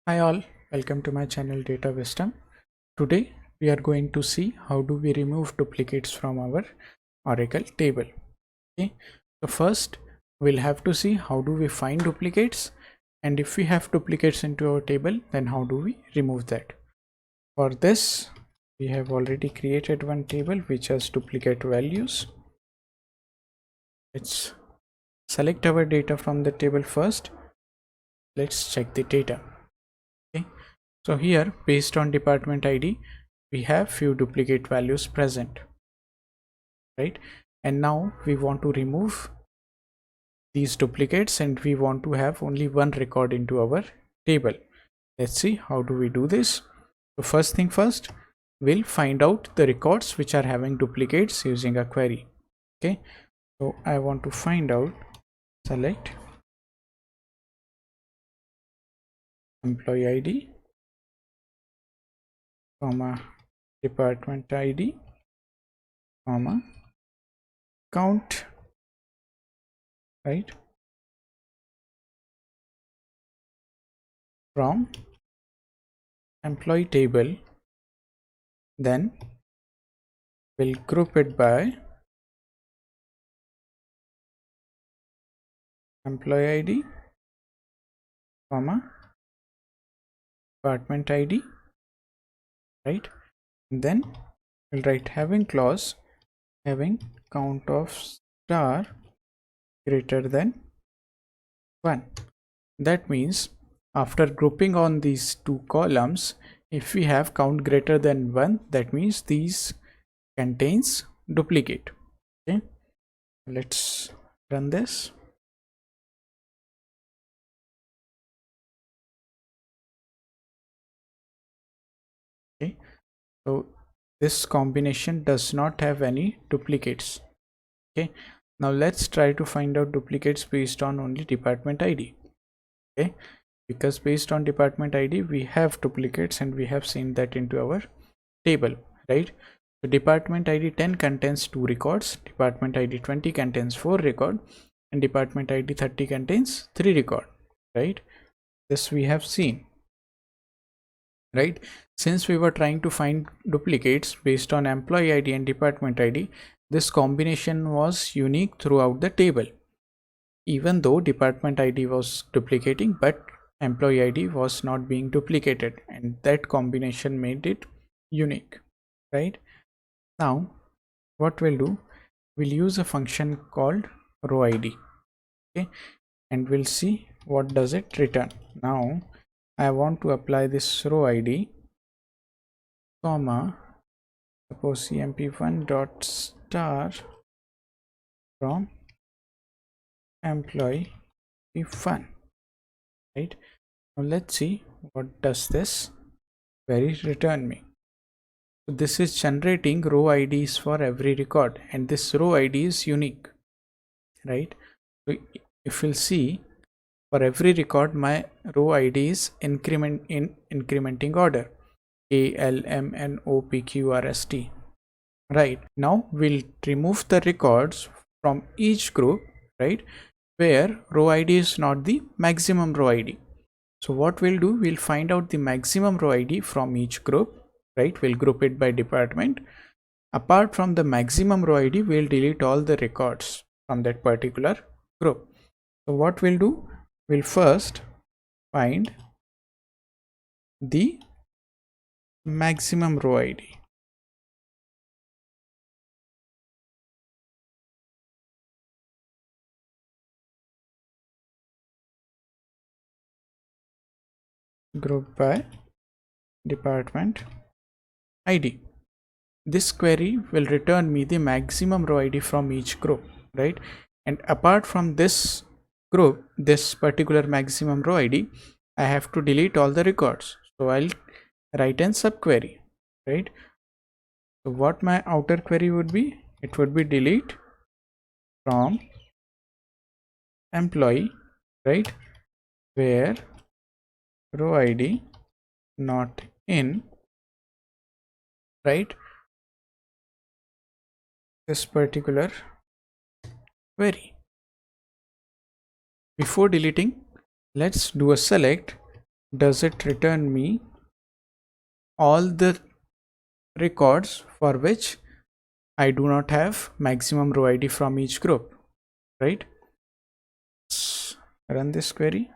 Hi all, welcome to my channel DataWisdom. Today we are going to see how do we remove duplicates from our Oracle table. Okay, so first we'll have to see how do we find duplicates, and if we have duplicates into our table, then how do we remove that. For this we have already created one table which has duplicate values. Let's select our data from the table first. Let's check the data. Okay, so here based on department ID we have few duplicate values present, right? And now we want to remove these duplicates and we want to have only one record into our table. Let's see how do we do this. So first thing first, we'll find out the records which are having duplicates using a query. Okay, so I want to find out, select employee ID comma department ID comma count, right, from employee table. Then we'll group it by employee ID comma department ID, right? And then we'll write having clause having count of star greater than 1. That means after grouping on these two columns, if we have count greater than 1, that means these contains duplicate. Okay, let's run this. Okay, so this combination does not have any duplicates. Okay, now let's try to find out duplicates based on only department ID. Okay, because based on department ID we have duplicates and we have seen that into our table, right? So department ID 10 contains 2 records, department ID 20 contains 4 record, and department ID 30 contains 3 record, right? This we have seen, right? Since we were trying to find duplicates based on employee ID and department ID, this combination was unique throughout the table. Even though department ID was duplicating, but employee ID was not being duplicated, and that combination made it unique, right? Now what we'll do, we'll use a function called row ID. Okay, and we'll see what does it return. Now I want to apply this row ID comma, suppose emp1 dot star from employee fun, right? Now let's see what does this query return me. So this is generating row IDs for every record, and this row ID is unique, right? So if you'll see, for every record my row ID is incrementing order, A L M N O P Q R S T. Right, now we'll remove the records from each group, right, where row ID is not the maximum row ID. So what we'll do, we'll find out the maximum row ID from each group, right? We'll group it by department. Apart from the maximum row ID, we'll delete all the records from that particular group. So what we'll do, we'll first find the maximum row ID. Group by department ID. This query will return me the maximum row ID from each group, right? And apart from this group, this particular maximum row ID, I have to delete all the records. So I'll write an subquery, right? So what my outer query would be, it would be delete from employee, right, where row ID not in, right, this particular query. Before deleting, let's do a select does it return me all the records for which I do not have maximum row ID from each group, right? Let's run this query.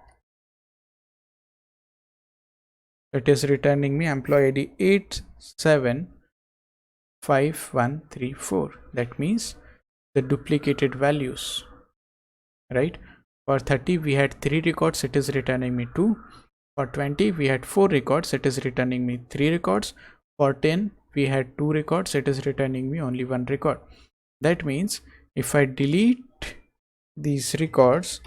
It is returning me employee ID 875134. That means the duplicated values, right? For 30 we had 3 records, it is returning me 2. For 20 we had 4 records, it is returning me 3 records. For 10 we had 2 records, it is returning me only 1 record. That means if I delete these records,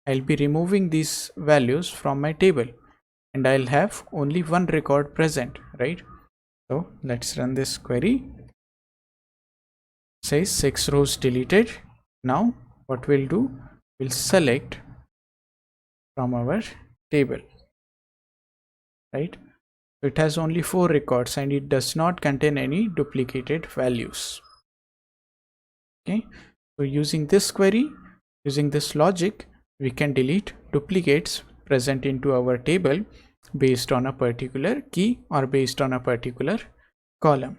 I'll be removing these values from my table and I'll have only 1 record present, right? So let's run this query. It says 6 rows deleted. Now what we'll do, we'll select from our table, right? It has only 4 records and it does not contain any duplicated values. Okay, so using this query, using this logic, we can delete duplicates present into our table based on a particular key or based on a particular column.